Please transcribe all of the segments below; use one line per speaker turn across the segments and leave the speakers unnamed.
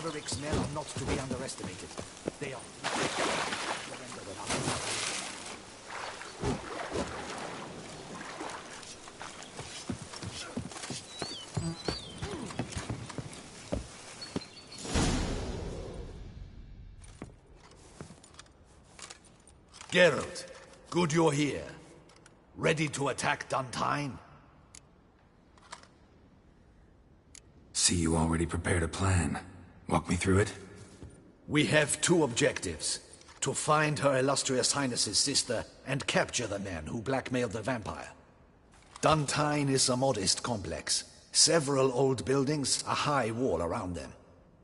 Roderick's men are not to be underestimated. They are... Geralt, good you're here. Ready to attack Duntine?
See, you already prepared a plan. Walk me through it?
We have two objectives. To find Her Illustrious Highness's sister and capture the men who blackmailed the vampire. Duntine is a modest complex. Several old buildings, a high wall around them.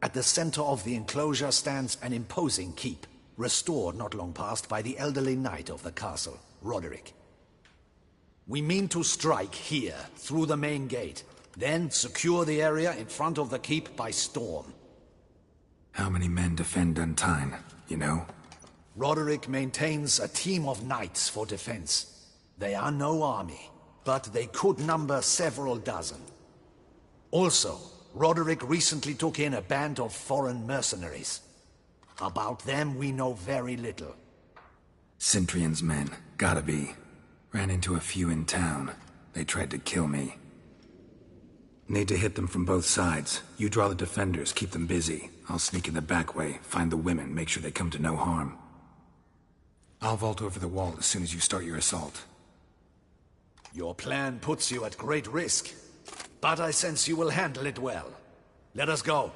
At the center of the enclosure stands an imposing keep, restored not long past by the elderly knight of the castle, Roderick. We mean to strike here, through the main gate, then secure the area in front of the keep by storm.
How many men defend Duntine, you know?
Roderick maintains a team of knights for defense. They are no army, but they could number several dozen. Also, Roderick recently took in a band of foreign mercenaries. About them we know very little.
Cintrian's men, gotta be. Ran into a few in town. They tried to kill me. Need to hit them from both sides. You draw the defenders, keep them busy. I'll sneak in the back way, find the women, make sure they come to no harm. I'll vault over the wall as soon as you start your assault.
Your plan puts you at great risk, but I sense you will handle it well. Let us go.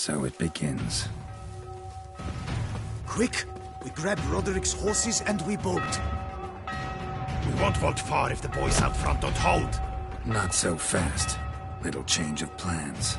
So it begins.
Quick! We grab Roderick's horses and we bolt.
We won't vault far if the boys out front don't hold.
Not so fast. Little change of plans.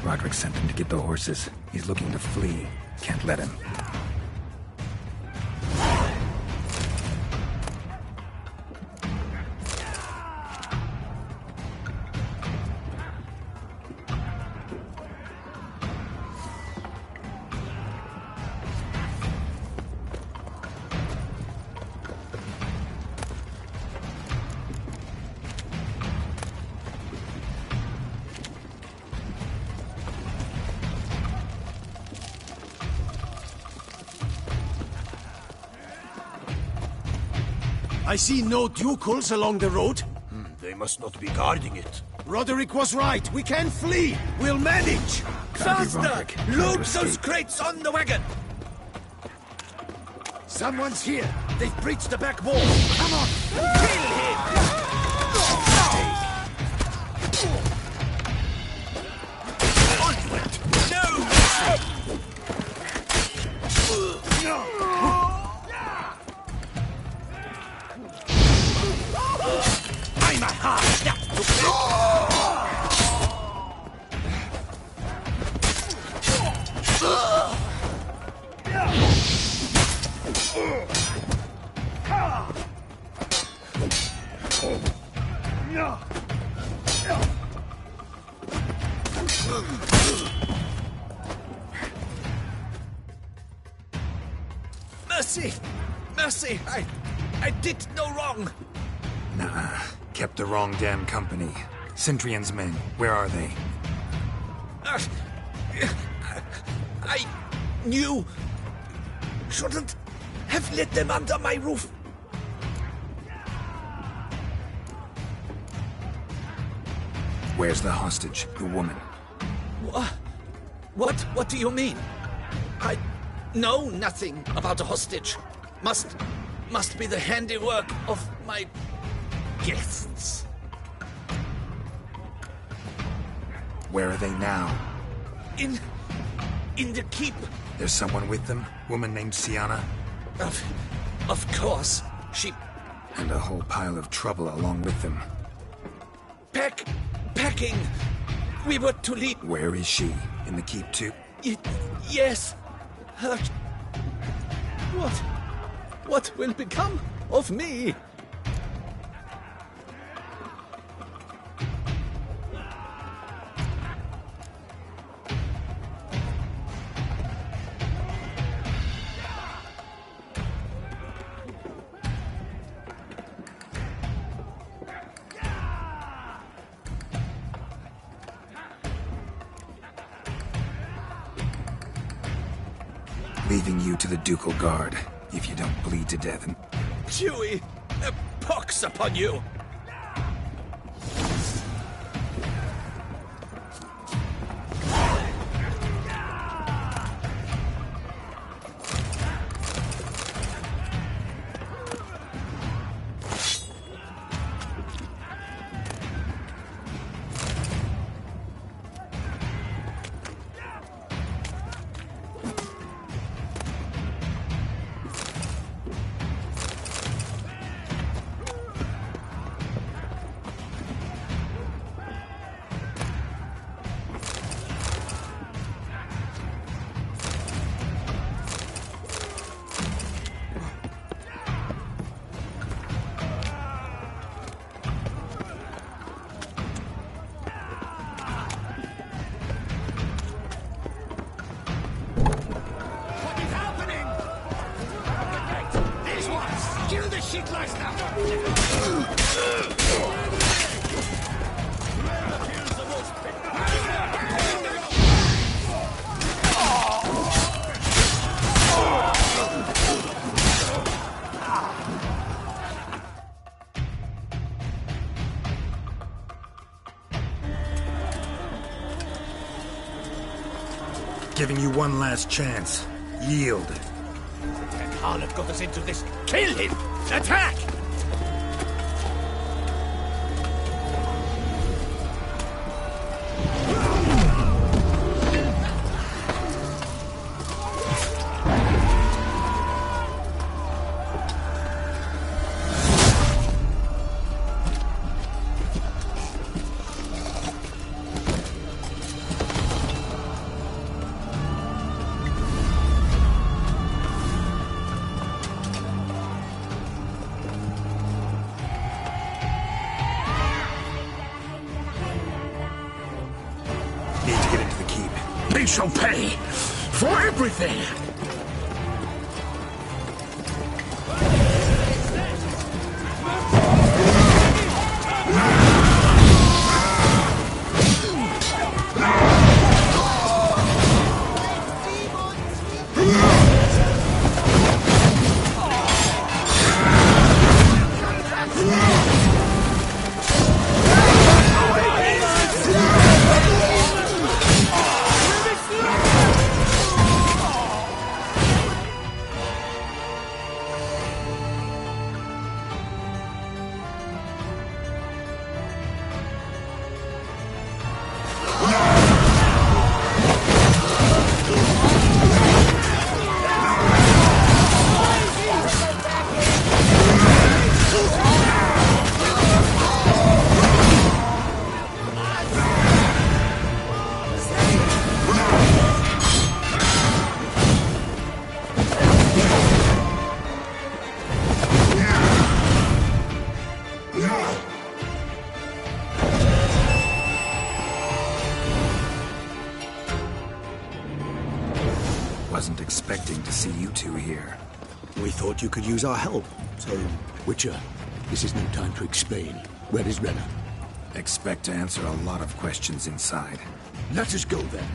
Roderick sent him to get the horses. He's looking to flee. Can't let him.
I see no ducals along the road. They must not be guarding it. Roderick was right. We can flee. We'll manage.
Faster!
Load those crates on the wagon!
Someone's here! They've breached the back wall! Come on!
Kill him! Onward! No mercy! I'm a hard snap to
Mercy! Mercy! I did no wrong!
Nah, kept the wrong damn company. Centrion's men, where are they?
I knew... shouldn't have let them under my roof.
Where's the hostage, the woman?
What do you mean? I know nothing about a hostage. Must be the handiwork of my guests.
Where are they now?
In the keep.
There's someone with them? Woman named Sienna?
Of course. She
And a whole pile of trouble along with them.
packing. We were to leave.
Where is she? In the keep too?
Yes. Her... What will become of me?
Leaving you to the Ducal Guard, if you don't bleed to death and...
Huey, a pox upon you!
Giving you one last chance. Yield.
Khan have got us into this. Kill him! Attack! They shall pay for everything!
Wasn't expecting to see you two here.
We thought you could use our help. So, Witcher, this is no time to explain. Where is Renna?
Expect to answer a lot of questions inside.
Let us go then.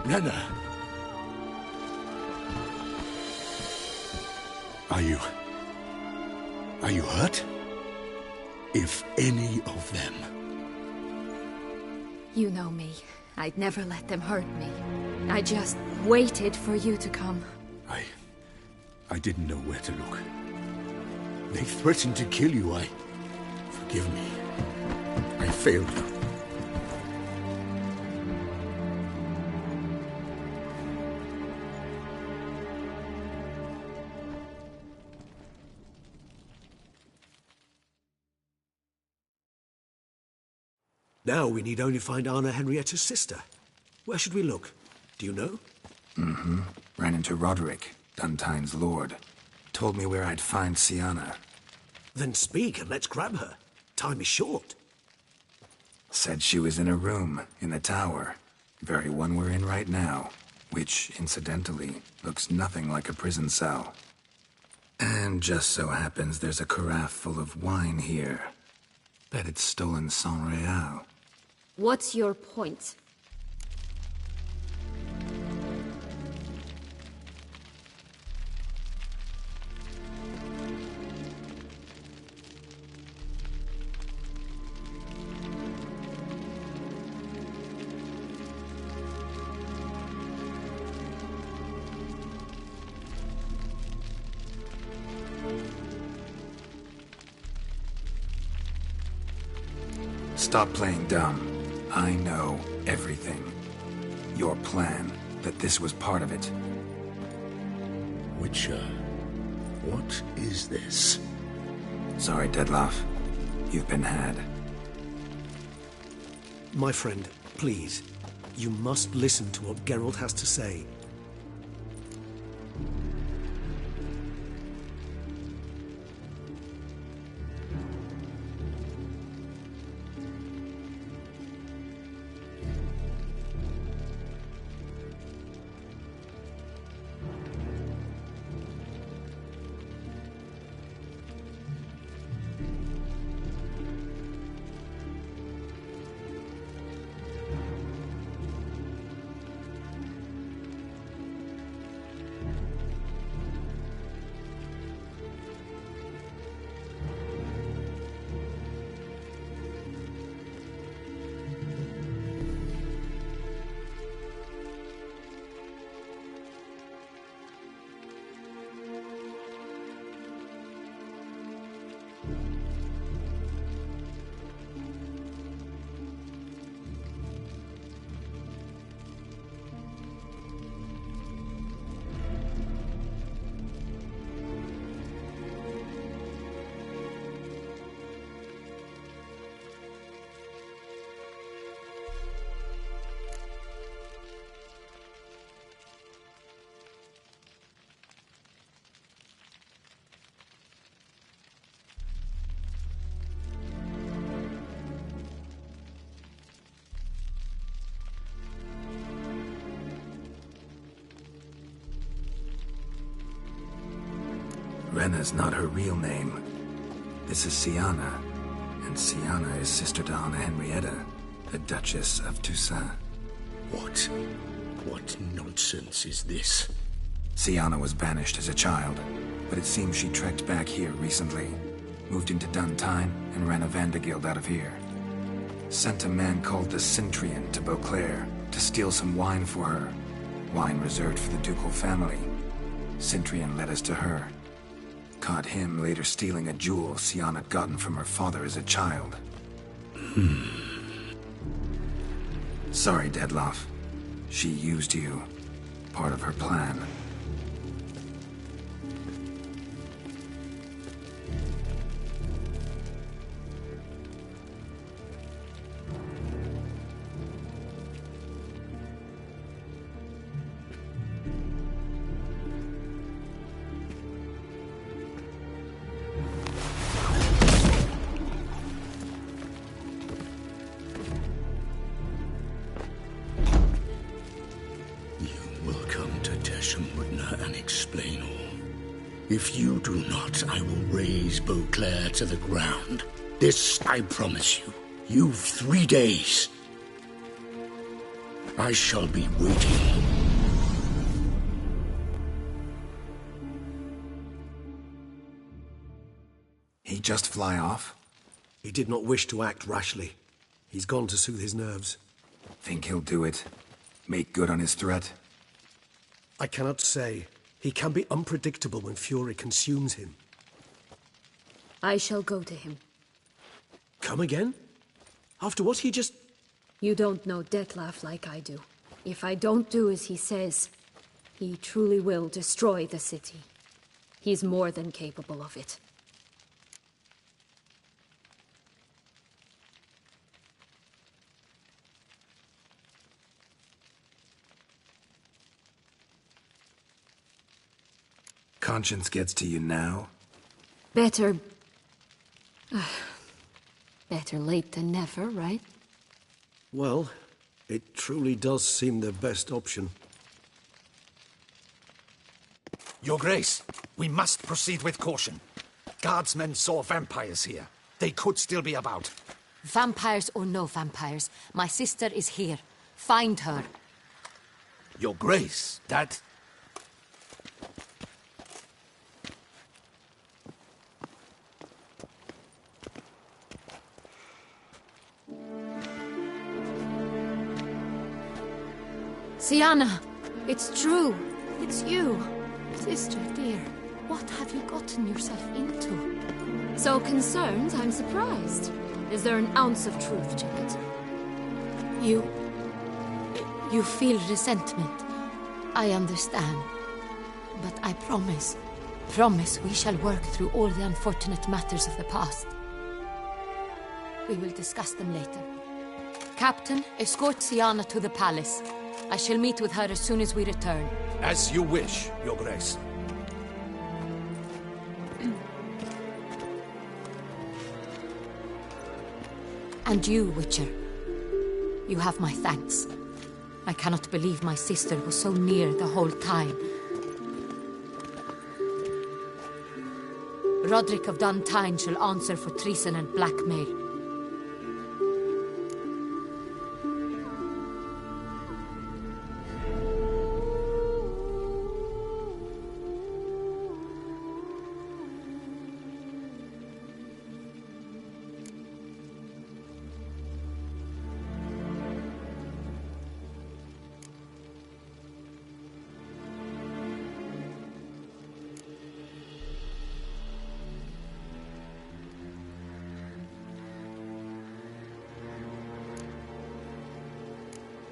Renna! Are you hurt? If any of them.
You know me. I'd never let them hurt me. I just waited for you to come.
I didn't know where to look. They threatened to kill you. Forgive me. I failed you. Now we need only find Anna Henrietta's sister. Where should we look? Do you know?
Ran into Roderick, Duntine's lord. Told me where I'd find Sienna.
Then speak and let's grab her. Time is short.
Said she was in a room in the tower. Very one we're in right now. Which, incidentally, looks nothing like a prison cell. And just so happens there's a carafe full of wine here. Bet it's stolen San Real.
What's your point?
Stop playing dumb. I know everything. Your plan, that this was part of it.
Witcher, what is this?
Sorry, Dettlaff. You've been had.
My friend, please. You must listen to what Geralt has to say.
Rena's not her real name. This is Siana, and Siana is sister to Anna Henrietta, the Duchess of Toussaint.
What nonsense is this?
Siana was banished as a child, but it seems she trekked back here recently. Moved into Duntine and ran a Vandergild out of here. Sent a man called the Cintrian to Beauclair to steal some wine for her. Wine reserved for the ducal family. Cintrian led us to her. Caught him later stealing a jewel Siana had gotten from her father as a child. Sorry, Dedloff. She used you. Part of her plan.
If you do not, I will raise Beauclair to the ground. This I promise you. You've 3 days. I shall be waiting.
He just fly off?
He did not wish to act rashly. He's gone to soothe his nerves.
Think he'll do it? Make good on his threat?
I cannot say. He can be unpredictable when fury consumes him.
I shall go to him.
Come again? After what he just...
You don't know Dettlaff like I do. If I don't do as he says, he truly will destroy the city. He's more than capable of it.
Conscience gets to you now?
Better... better late than never, right?
Well, it truly does seem the best option.
Your Grace, we must proceed with caution. Guardsmen saw vampires here. They could still be about.
Vampires or no vampires, my sister is here. Find her.
Your Grace, that...
Siana, it's true. It's you. Sister dear, what have you gotten yourself into? So concerned, I'm surprised. Is there an ounce of truth to it?
You feel resentment. I understand. But I promise we shall work through all the unfortunate matters of the past. We will discuss them later. Captain, escort Siana to the palace. I shall meet with her as soon as we return.
As you wish, Your Grace.
And you, Witcher. You have my thanks. I cannot believe my sister was so near the whole time. Roderick of Duntine shall answer for treason and blackmail.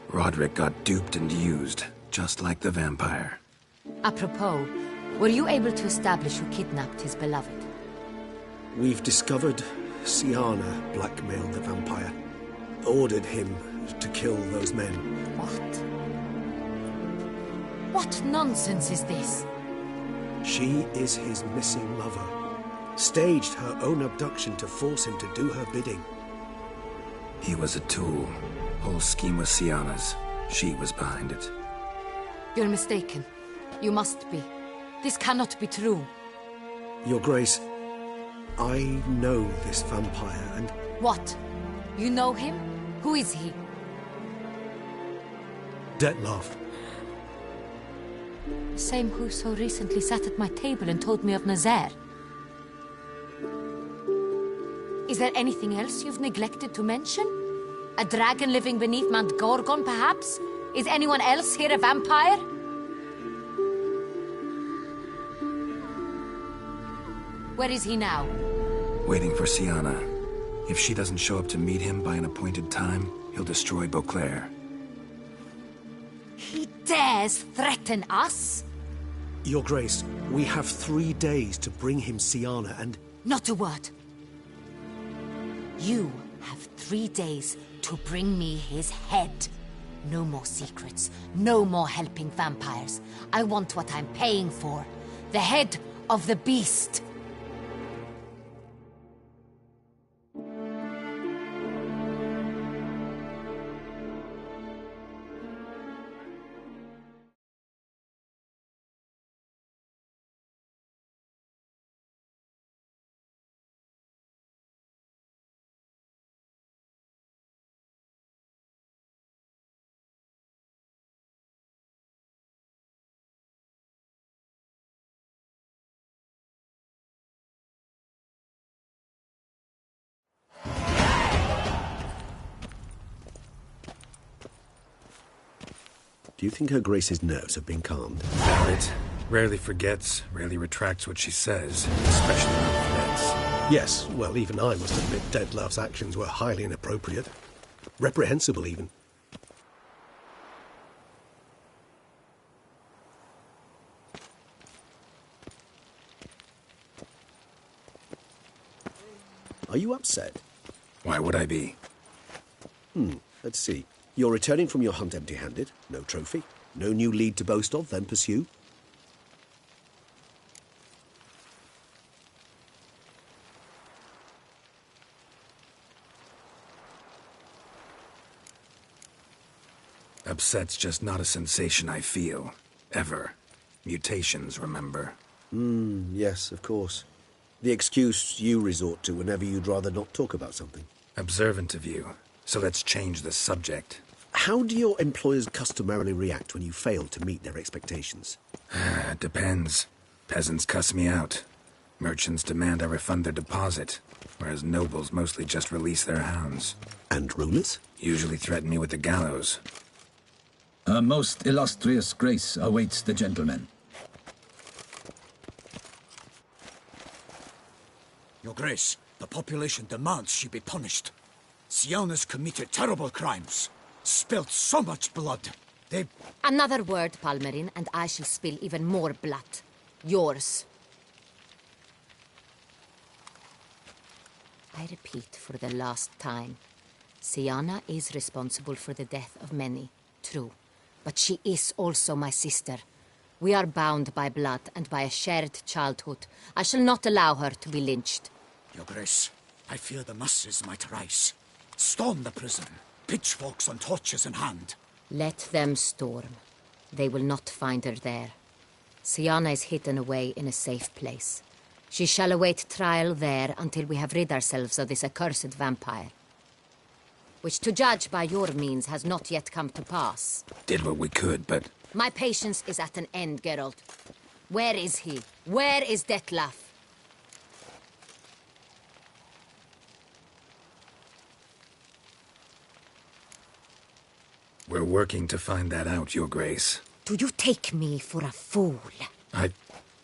Roderick got duped and used, just like the vampire.
Apropos, were you able to establish who kidnapped his beloved?
We've discovered Siana blackmailed the vampire. Ordered him to kill those men.
What? What nonsense is this?
She is his missing lover. Staged her own abduction to force him to do her bidding.
He was a tool. Whole scheme was Siana's. She was behind it.
You're mistaken. You must be. This cannot be true.
Your Grace, I know this vampire, and...
What? You know him? Who is he?
Dettlaff.
The same who so recently sat at my table and told me of Nazaire. Is there anything else you've neglected to mention? A dragon living beneath Mount Gorgon, perhaps? Is anyone else here a vampire? Where is he now?
Waiting for Syanna. If she doesn't show up to meet him by an appointed time, he'll destroy Beauclair.
He dares threaten us?
Your Grace, we have 3 days to bring him Syanna, and...
Not a word. You have 3 days to bring me his head. No more secrets. No more helping vampires. I want what I'm paying for. The head of the beast.
Do you think Her Grace's nerves have been calmed?
Doubt it. Rarely forgets, rarely retracts what she says, especially when threats.
Yes, well, even I must admit Dettlaff's actions were highly inappropriate. Reprehensible, even. Are you upset?
Why would I be?
Let's see. You're returning from your hunt empty-handed. No trophy. No new lead to boast of, then pursue.
Upset's just not a sensation I feel. Ever. Mutations, remember?
Yes, of course. The excuse you resort to whenever you'd rather not talk about something.
Observant of you. So let's change the subject.
How do your employers customarily react when you fail to meet their expectations?
It depends. Peasants cuss me out. Merchants demand I refund their deposit, whereas nobles mostly just release their hounds.
And rulers?
Usually threaten me with the gallows.
A most illustrious grace awaits the gentleman.
Your Grace, the population demands she be punished. Syanna's committed terrible crimes. Spilt so much blood.
Another word, Palmerin, and I shall spill even more blood. Yours. I repeat for the last time. Syanna is responsible for the death of many, true. But she is also my sister. We are bound by blood and by a shared childhood. I shall not allow her to be lynched.
Your Grace, I fear the masses might rise. Storm the prison, pitchforks and torches in hand.
Let them storm. They will not find her there. Syanna is hidden away in a safe place. She shall await trial there until we have rid ourselves of this accursed vampire. Which, to judge by your means, has not yet come to pass.
Did what we could, but...
My patience is at an end, Geralt. Where is he? Where is Dettlaff?
We're working to find that out, Your Grace.
Do you take me for a fool?
I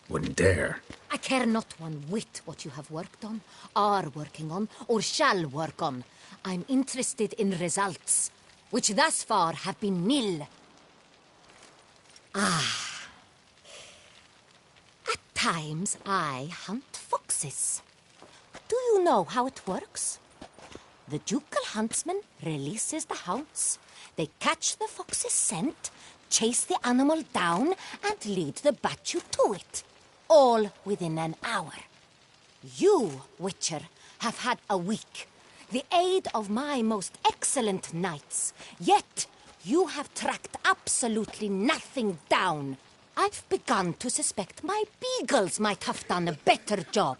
wouldn't dare.
I care not one whit what you have worked on, are working on, or shall work on. I'm interested in results, which thus far have been nil. At times, I hunt foxes. Do you know how it works? The ducal huntsman releases the hounds. They catch the fox's scent, chase the animal down, and lead the battue to it. All within an hour. You, Witcher, have had a week. The aid of my most excellent knights. Yet, you have tracked absolutely nothing down. I've begun to suspect my beagles might have done a better job.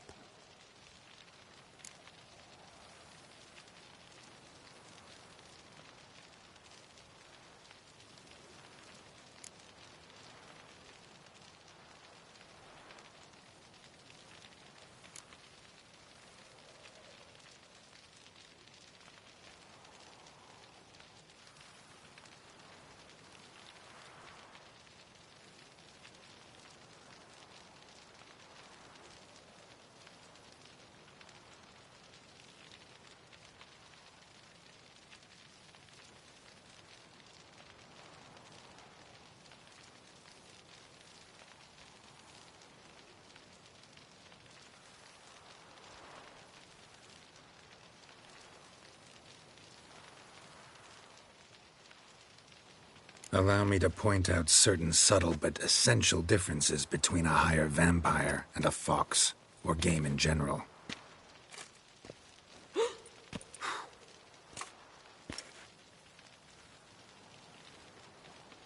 Allow me to point out certain subtle but essential differences between a higher vampire and a fox, or game in general.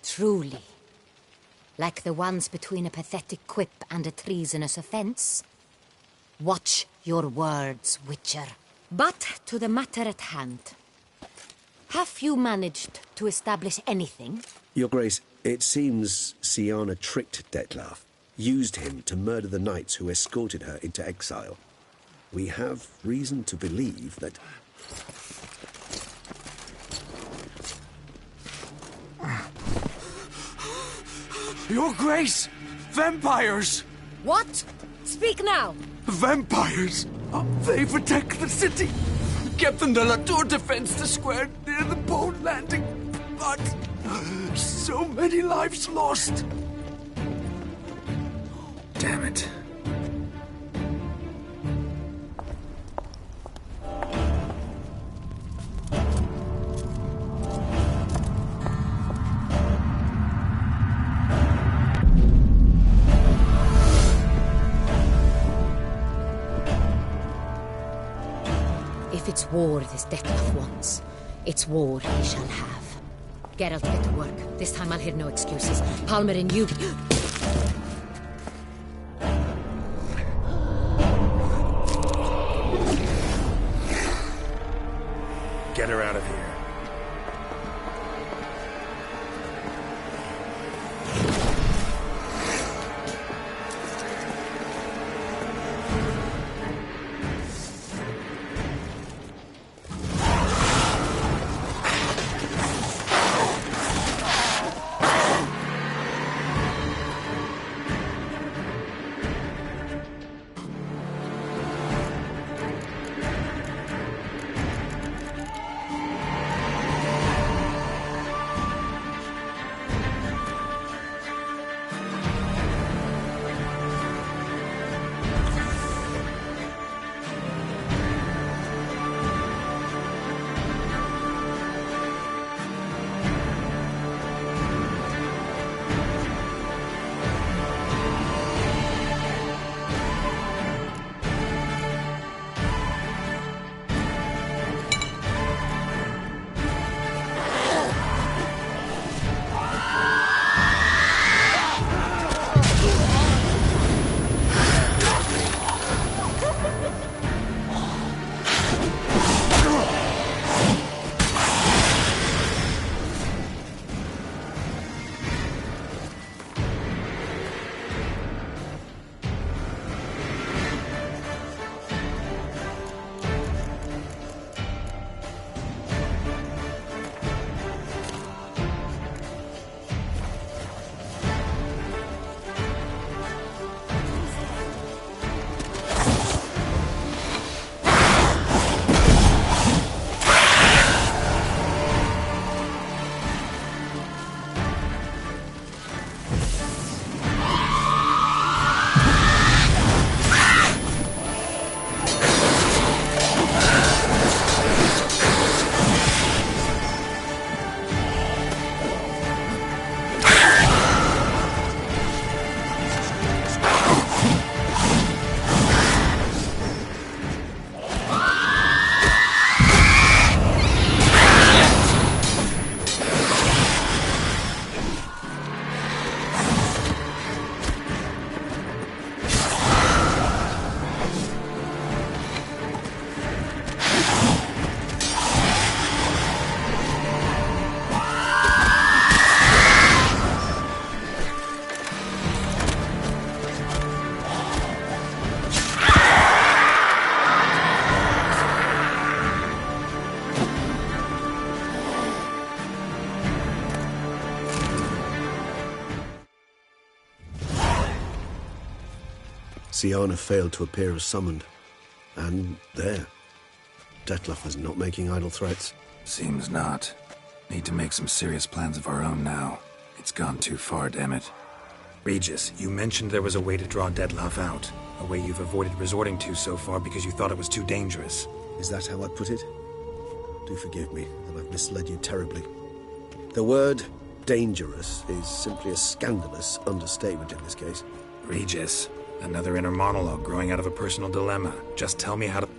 Truly. Like the ones between a pathetic quip and a treasonous offense. Watch your words, Witcher. But to the matter at hand. Have you managed to establish anything?
Your Grace, it seems Syanna tricked Dettlaff, used him to murder the knights who escorted her into exile. We have reason to believe that...
Your Grace! Vampires!
What? Speak now!
Vampires! They protect the city! Captain de la Tour defends the square near the boat landing, but so many lives lost!
Damn it.
If it's war this Dettlaff wants, it's war he shall have. Geralt, get to work. This time I'll hear no excuses. Palmer and you...
Get her out of here.
Syanna failed to appear as summoned. And there. Dettlaff is not making idle threats.
Seems not. Need to make some serious plans of our own now. It's gone too far, damn it. Regis, you mentioned there was a way to draw Dettlaff out. A way you've avoided resorting to so far because you thought it was too dangerous.
Is that how I put it? Do forgive me that I've misled you terribly. The word dangerous is simply a scandalous understatement in this case.
Regis, another inner monologue growing out of a personal dilemma. Just tell me how to...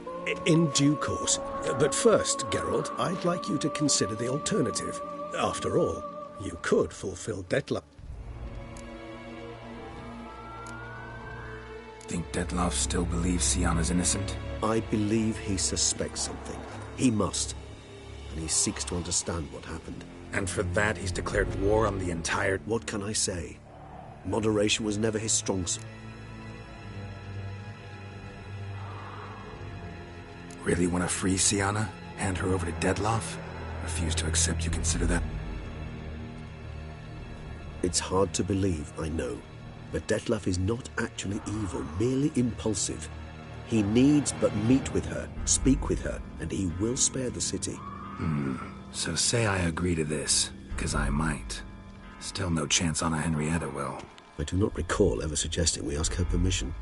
In due course. But first, Geralt, I'd like you to consider the alternative. After all, you could fulfill Dettlaff.
Think Dettlaff still believes Syanna's innocent?
I believe he suspects something. He must. And he seeks to understand what happened.
And for that, he's declared war on the entire...
What can I say? Moderation was never his strong suit.
Really want to free Syanna? Hand her over to Dettlaff? Refuse to accept you consider that...
It's hard to believe, I know. But Dettlaff is not actually evil, merely impulsive. He needs but meet with her, speak with her, and he will spare the city.
So say I agree to this, because I might. Still no chance Anna Henrietta will.
I do not recall ever suggesting we ask her permission.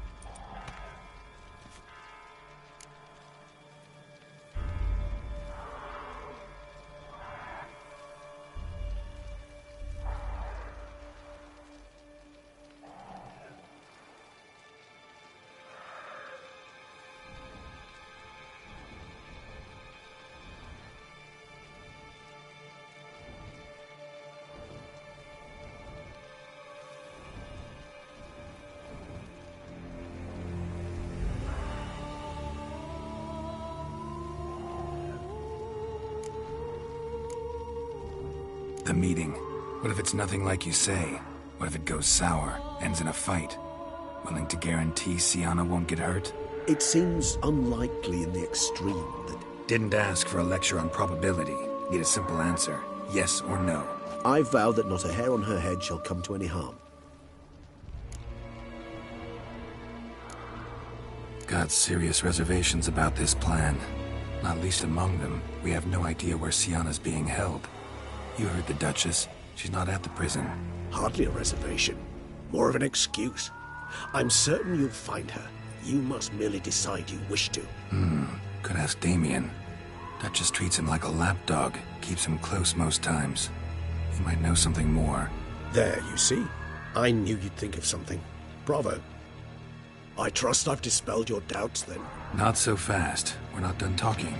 The meeting. What if it's nothing like you say? What if it goes sour, ends in a fight? Willing to guarantee Syanna won't get hurt?
It seems unlikely in the extreme that...
Didn't ask for a lecture on probability. Need a simple answer. Yes or no.
I vow that not a hair on her head shall come to any harm.
Got serious reservations about this plan. Not least among them, we have no idea where Syanna's being held. You heard the Duchess. She's not at the prison.
Hardly a reservation. More of an excuse. I'm certain you'll find her. You must merely decide you wish to.
Could ask Damien. Duchess treats him like a lapdog. Keeps him close most times. He might know something more.
There, you see? I knew you'd think of something. Bravo. I trust I've dispelled your doubts, then.
Not so fast. We're not done talking.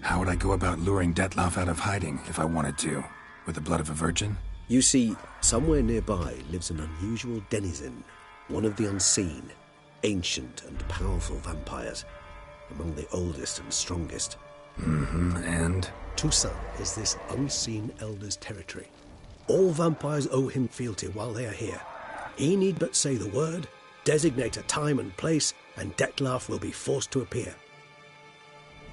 How would I go about luring Dettlaff out of hiding if I wanted to? With the blood of a virgin?
You see, somewhere nearby lives an unusual denizen. One of the unseen. Ancient and powerful vampires. Among the oldest and strongest.
And?
Toussaint is this unseen elder's territory. All vampires owe him fealty while they are here. He need but say the word, designate a time and place, and Dettlaff will be forced to appear.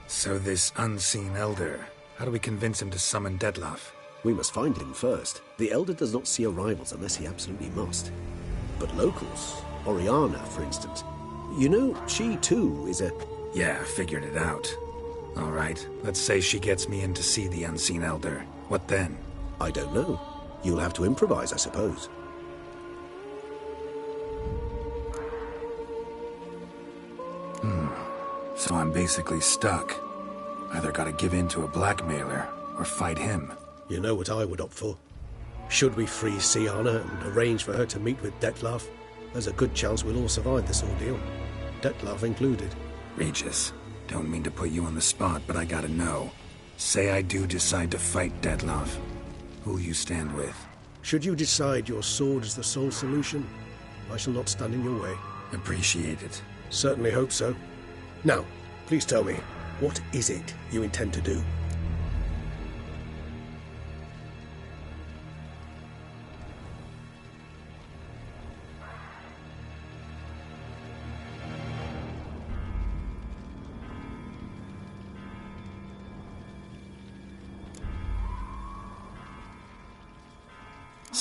So this unseen elder, how do we convince him to summon Dettlaff?
We must find him first. The elder does not see arrivals unless he absolutely must. But locals, Oriana, for instance, you know, she too is a...
Yeah, figured it out. All right, let's say she gets me in to see the unseen elder. What then?
I don't know. You'll have to improvise, I suppose.
So I'm basically stuck. Either gotta give in to a blackmailer, or fight him.
You know what I would opt for. Should we free Syanna and arrange for her to meet with Dettlaff, there's a good chance we'll all survive this ordeal. Dettlaff included.
Regis, don't mean to put you on the spot, but I gotta know. Say I do decide to fight Dettlaff. Who'll you stand with?
Should you decide your sword is the sole solution, I shall not stand in your way.
Appreciate it.
Certainly hope so. Now, please tell me, what is it you intend to do?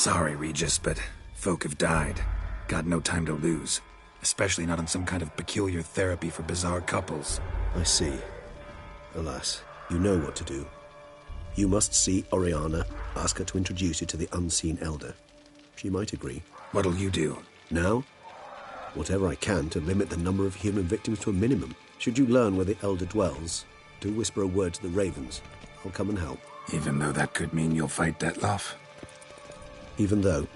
Sorry, Regis, but folk have died. Got no time to lose. Especially not on some kind of peculiar therapy for bizarre couples.
I see. Alas, you know what to do. You must see Oriana, ask her to introduce you to the Unseen Elder. She might agree.
What'll you do?
Now? Whatever I can to limit the number of human victims to a minimum. Should you learn where the Elder dwells, do whisper a word to the Ravens. I'll come and help.
Even though that could mean you'll fight Dettlaff?
Even though.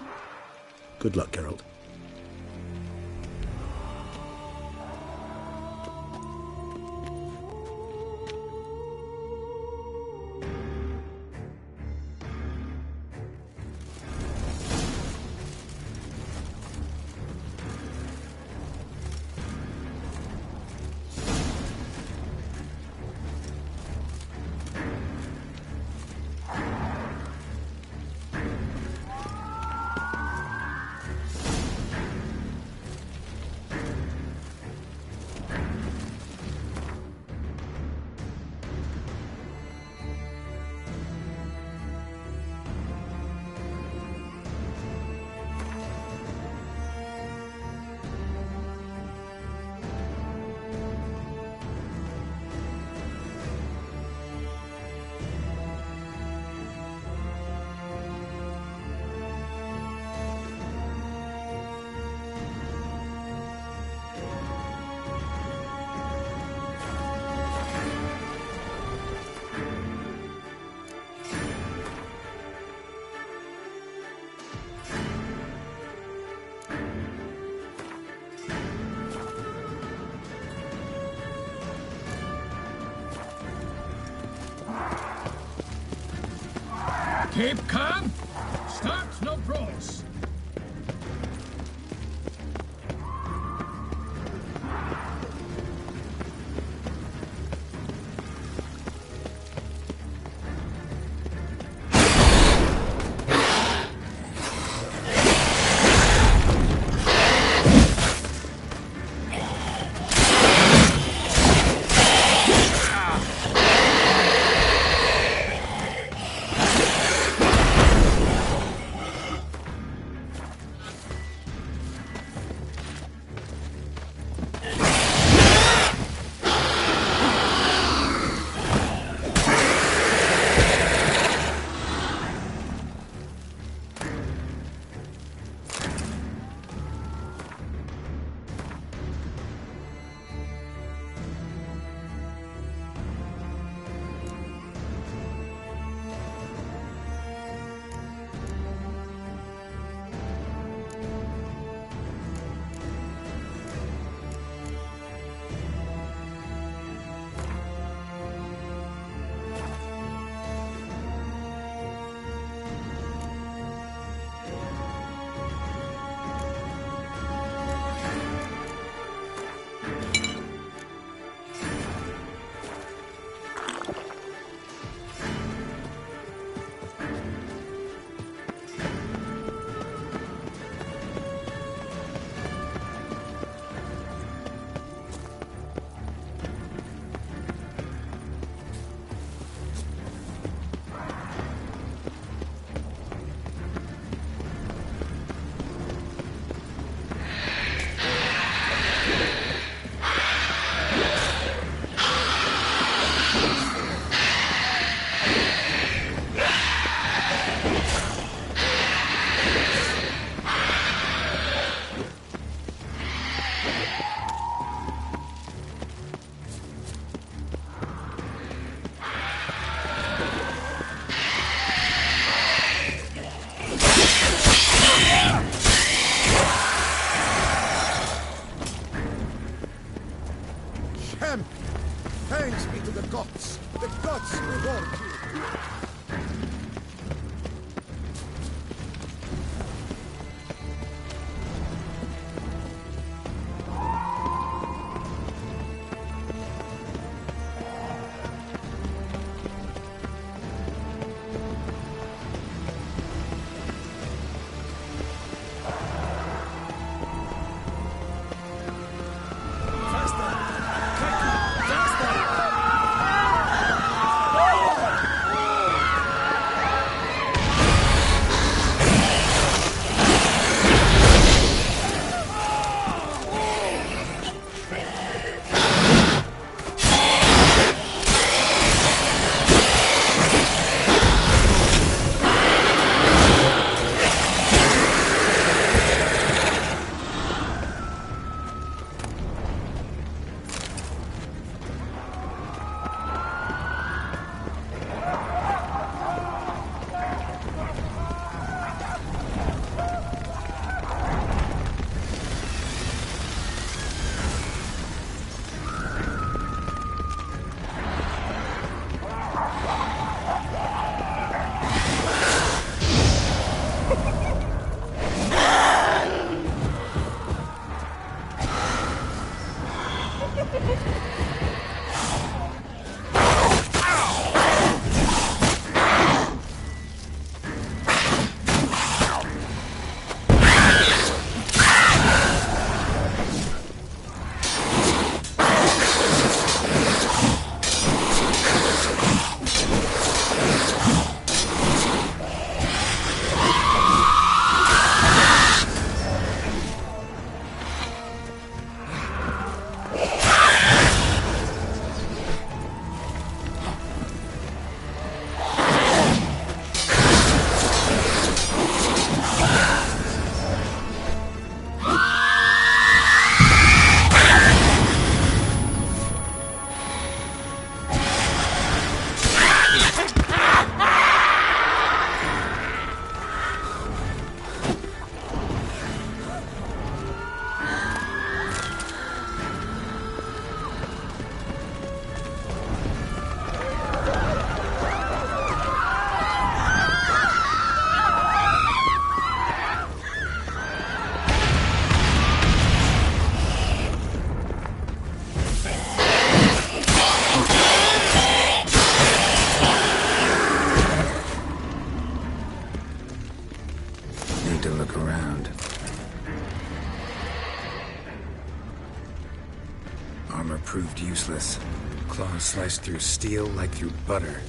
Good luck, Geralt.
Keep calm. Start no brawls.
around. Armor proved useless. Claws sliced through steel like through butter.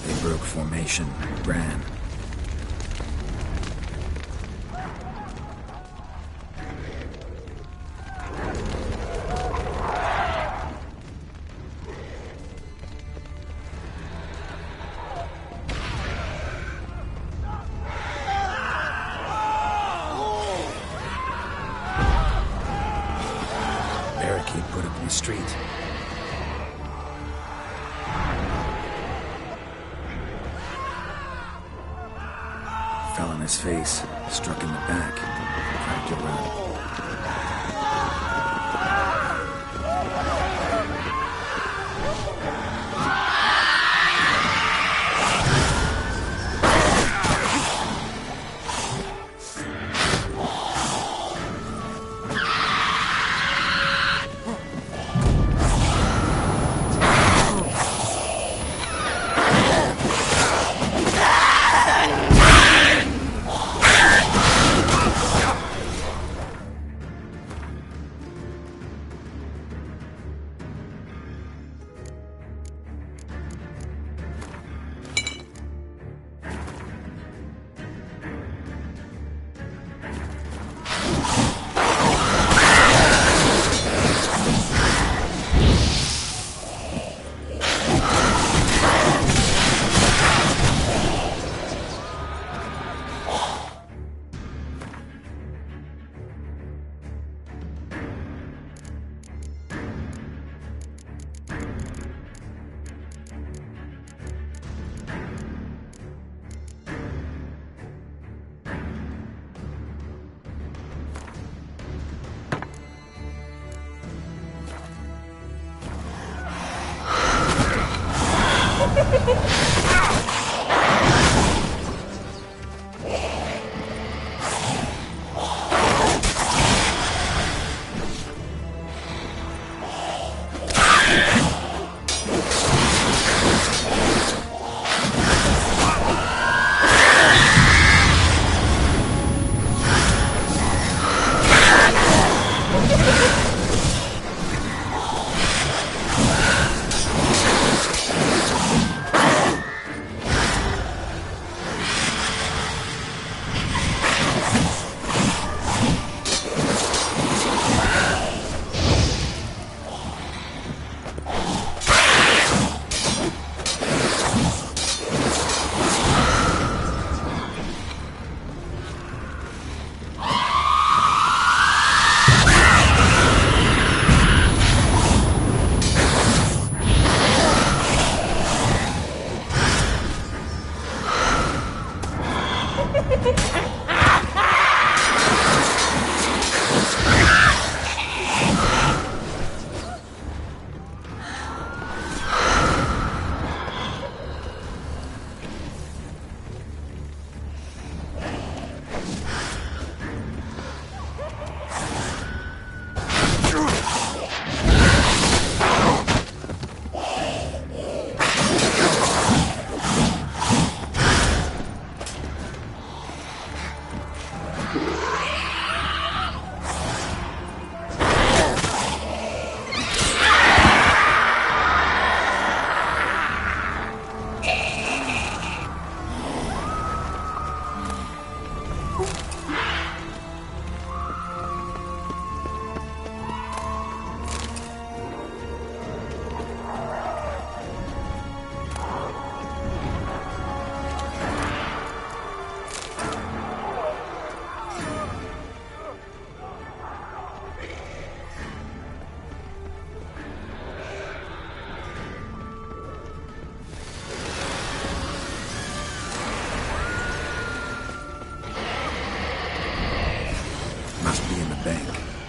They broke formation, ran. Barricade put up in the street. Fell on his face, struck in the back, tried to run.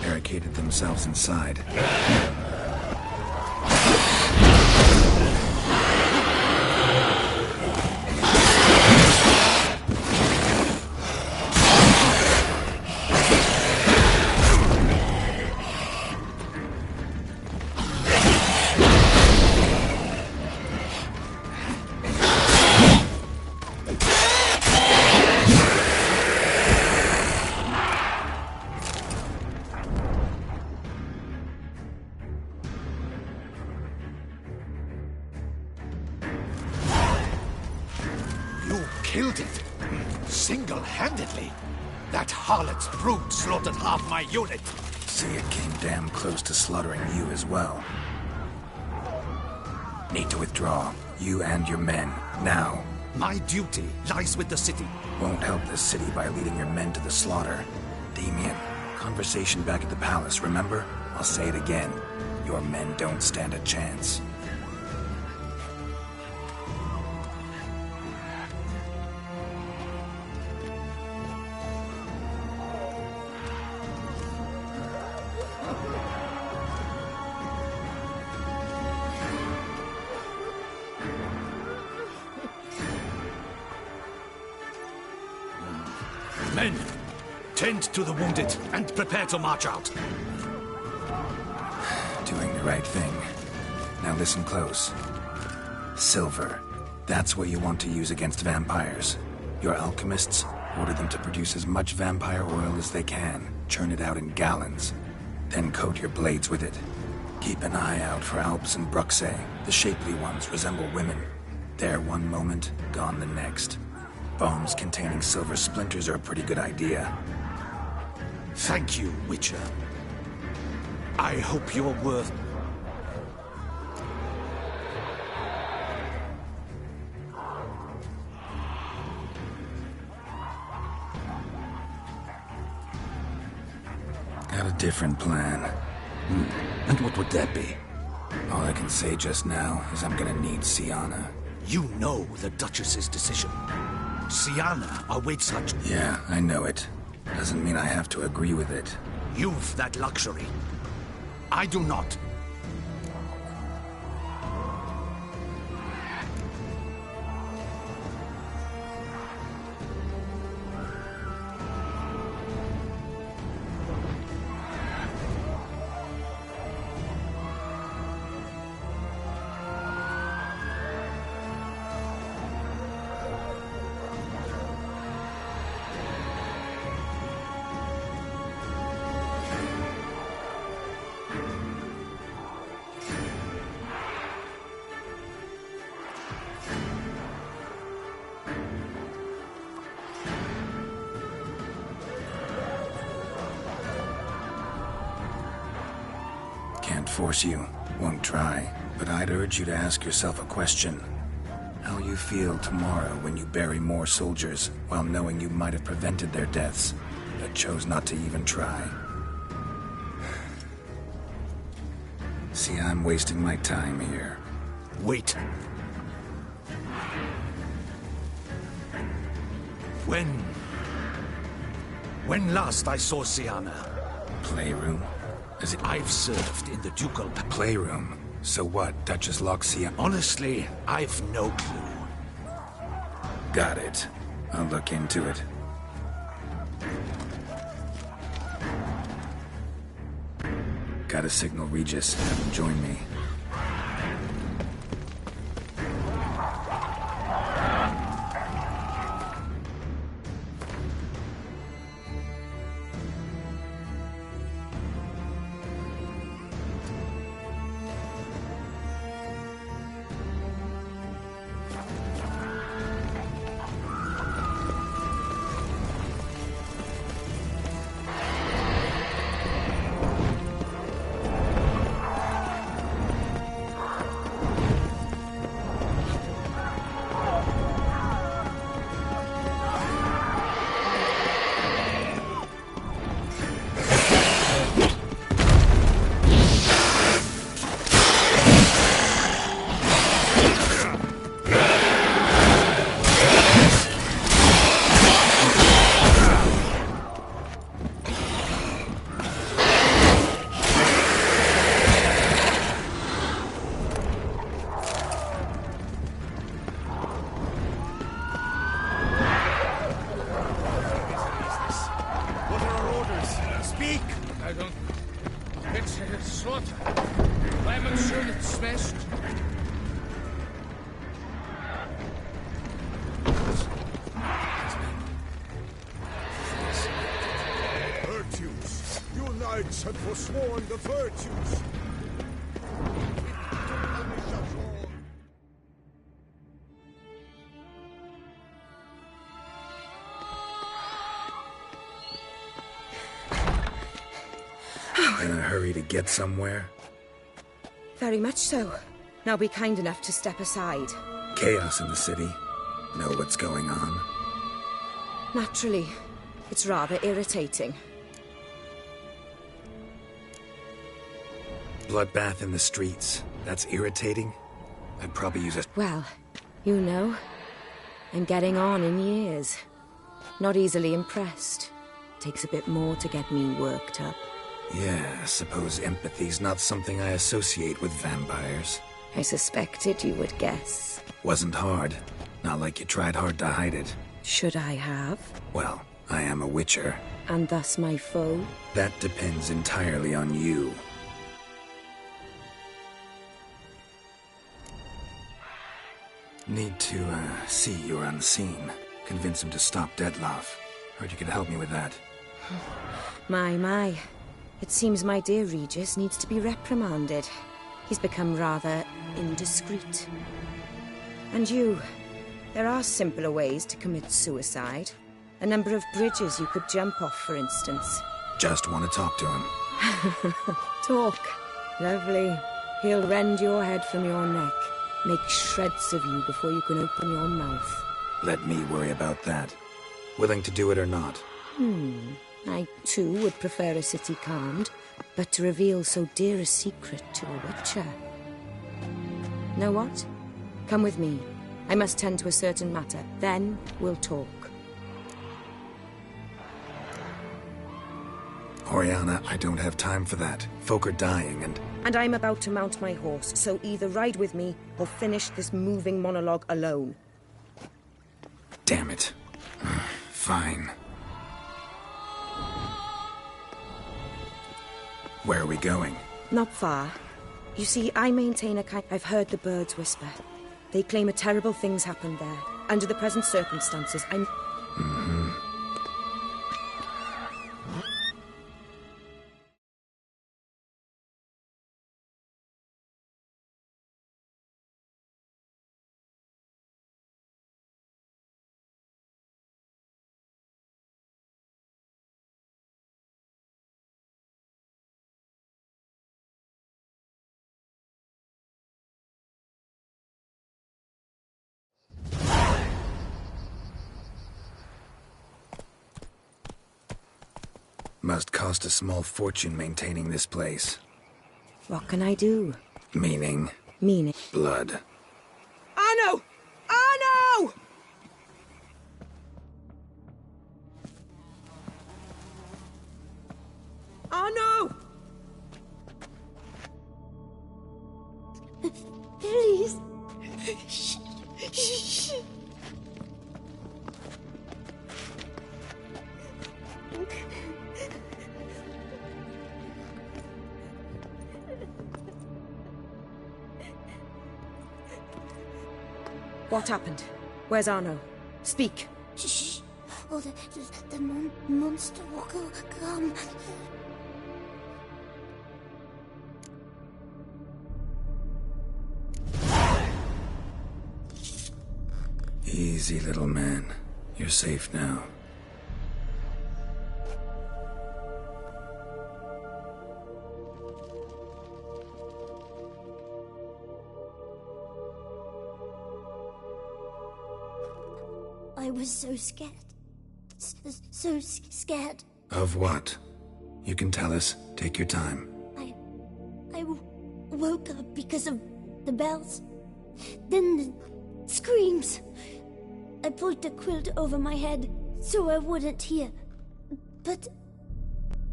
Barricaded themselves inside.
killed it. Single-handedly. That harlot's brood slaughtered half my unit.
See, it came damn close to slaughtering you as well. Need to withdraw. You and your men. Now.
My duty lies with the city.
Won't help the city by leading your men to the slaughter. Damien, conversation back at the palace, remember? I'll say it again. Your men don't stand a chance.
Men, tend to the wounded and prepare to march out.
Doing the right thing. Now listen close. Silver. That's what you want to use against vampires. Your alchemists order them to produce as much vampire oil as they can. Churn it out in gallons. Then coat your blades with it. Keep an eye out for Alps and Bruxae. The shapely ones resemble women. There one moment, gone the next. Bombs containing silver splinters are a pretty good idea.
Thank you, Witcher. I hope you're worth...
Got a different plan.
And what would that be?
All I can say just now is I'm gonna need Syanna.
You know the Duchess's decision. Syanna awaits her...
Yeah, I know it. Doesn't mean I have to agree with it.
You've that luxury. I do not.
Can't force you, won't try, but I'd urge you to ask yourself a question. How you feel tomorrow when you bury more soldiers while knowing you might have prevented their deaths, but chose not to even try. See, I'm wasting my time here.
Wait. When last I saw Syanna?
Playroom? Is it?
I've served in the ducal...
Playroom? So what? Duchess locks Syanna?
Honestly, I've no clue.
Got it. I'll look into it. Gotta signal Regis. Have him join me.
Had forsworn the virtues.
In a hurry to get somewhere?
Very much so. Now be kind enough to step aside.
Chaos in the city. Know what's going on?
Naturally. It's rather irritating.
Bloodbath in the streets. That's irritating? I'd probably use a...
Well, you know, I'm getting on in years. Not easily impressed. Takes a bit more to get me worked up.
Yeah, I suppose empathy's not something I associate with vampires.
I suspected you would guess.
Wasn't hard. Not like you tried hard to hide it.
Should I have?
Well, I am a witcher.
And thus my foe?
That depends entirely on you. Need to, see you're unseen. Convince him to stop Dettlaff. Heard you could help me with that.
My. It seems my dear Regis needs to be reprimanded. He's become rather indiscreet. And you, there are simpler ways to commit suicide. A number of bridges you could jump off, for instance.
Just want to talk to him.
Talk. Lovely. He'll rend your head from your neck. Make shreds of you before you can open your mouth.
Let me worry about that. Willing to do it or not?
I, too, would prefer a city calmed, but to reveal so dear a secret to a witcher. Know what? Come with me. I must tend to a certain matter. Then we'll talk.
Oriana, I don't have time for that. Folk are dying
And I'm about to mount my horse, so either ride with me or finish this moving monologue alone.
Damn it. Fine. Where are we going?
Not far. You see, I maintain a kind... I've heard the birds whisper. They claim a terrible thing's happened there. Under the present circumstances, I'm...
Must cost a small fortune maintaining this place.
What can I do?
Meaning?
Meaning?
Blood.
Arno! Arno! Arno!
Please. Shh.
What happened? Where's Arno? Speak.
Shh. Oh, the monster will come.
Easy, little man. You're safe now.
I was so scared. So scared.
Of what? You can tell us. Take your time.
I woke up because of the bells. Then the screams. I pulled the quilt over my head so I wouldn't hear. But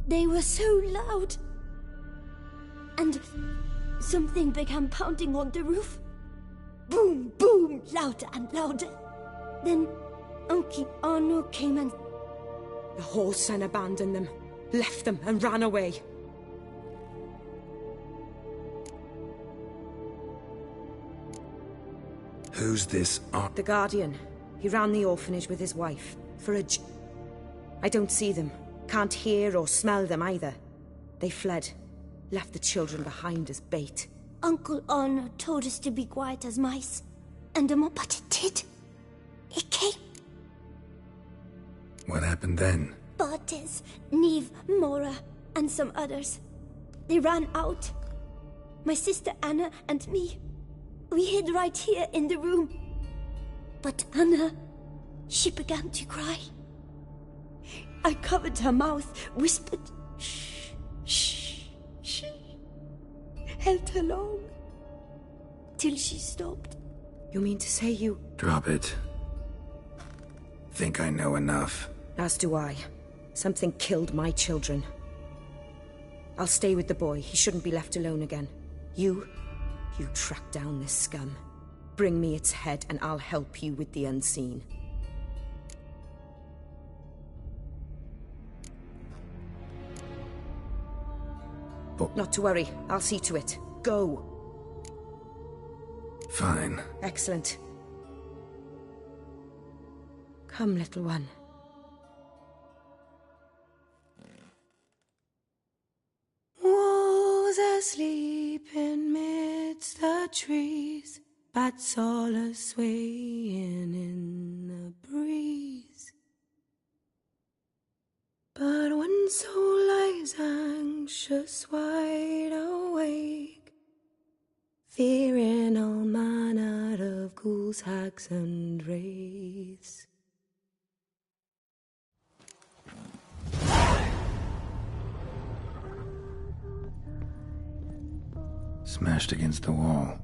they were so loud. And something began pounding on the roof. Boom, boom, louder and louder. Then Uncle Arno came and...
The whole son abandoned them, left them and ran away.
Who's this
The Guardian. He ran the orphanage with his wife. I don't see them. Can't hear or smell them either. They fled. Left the children behind as bait.
Uncle Arno told us to be quiet as mice. And but it did. It came.
What happened then?
Bartes, Neve, Mora, and some others.
They ran out. My sister Anna and me, we hid right here in the room. But Anna, she began to cry. I covered her mouth, whispered, shh, shh, shh. Held her long, till she stopped.
You mean to say you...
Drop it. Think I know enough.
As do I. Something killed my children. I'll stay with the boy. He shouldn't be left alone again. You track down this scum. Bring me its head and I'll help you with the unseen. Not to worry. I'll see to it. Go.
Fine.
Excellent. Come, little one.
Wolves asleep in midst the trees, bats all a-swaying in the breeze. But one soul lies anxious, wide awake, fearing all manner of ghouls, hags, and wraiths.
Smashed against the wall.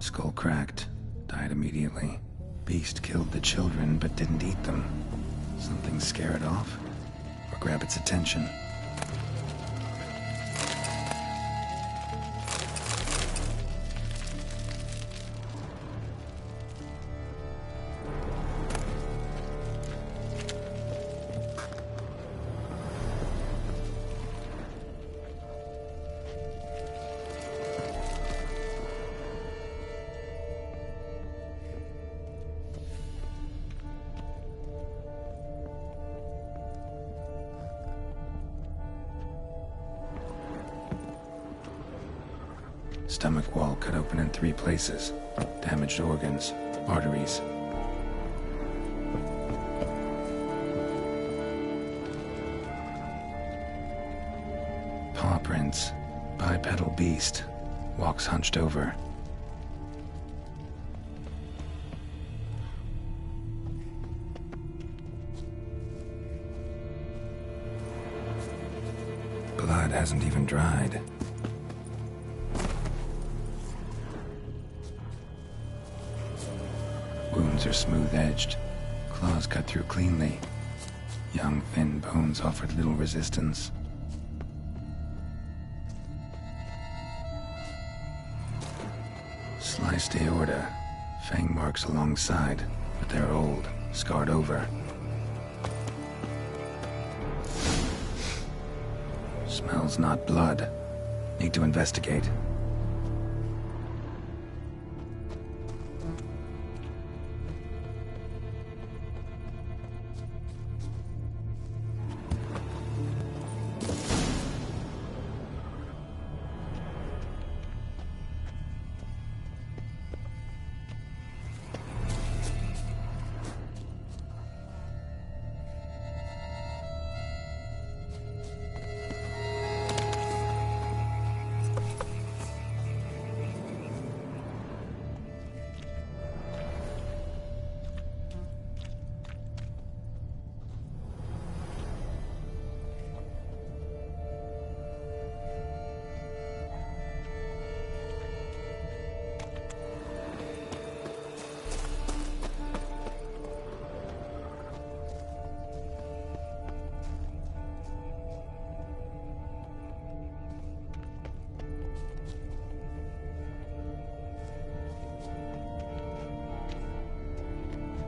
Skull cracked. Died immediately. Beast killed the children but didn't eat them. Something scare it off? Or grab its attention? Stomach wall cut open in 3 places. Damaged organs, arteries. Paw prints. Bipedal beast. Walks hunched over. Blood hasn't even dried. Wounds are smooth-edged, claws cut through cleanly. Young, thin bones offered little resistance. Sliced aorta, fang marks alongside, but they're old, scarred over. Smells not blood. Need to investigate.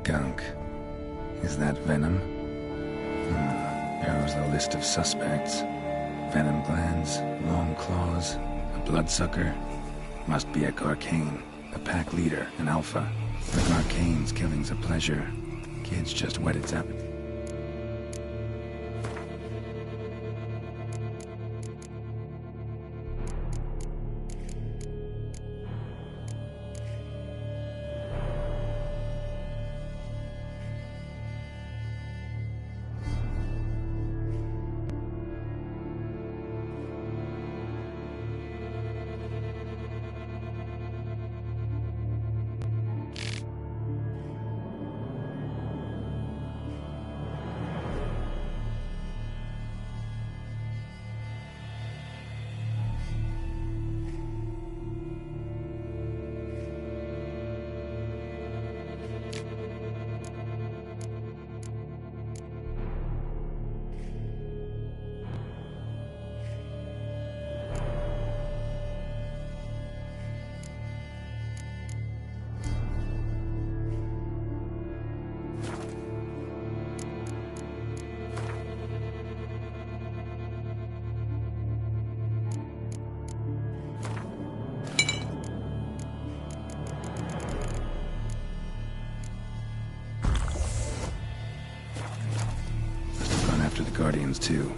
Gunk. Is that venom? Narrows the list of suspects. Venom glands, long claws, a bloodsucker. Must be a Garcane, a pack leader, an alpha. For Garcane's killing's a pleasure. Kids just whet its appetite. Guardians too.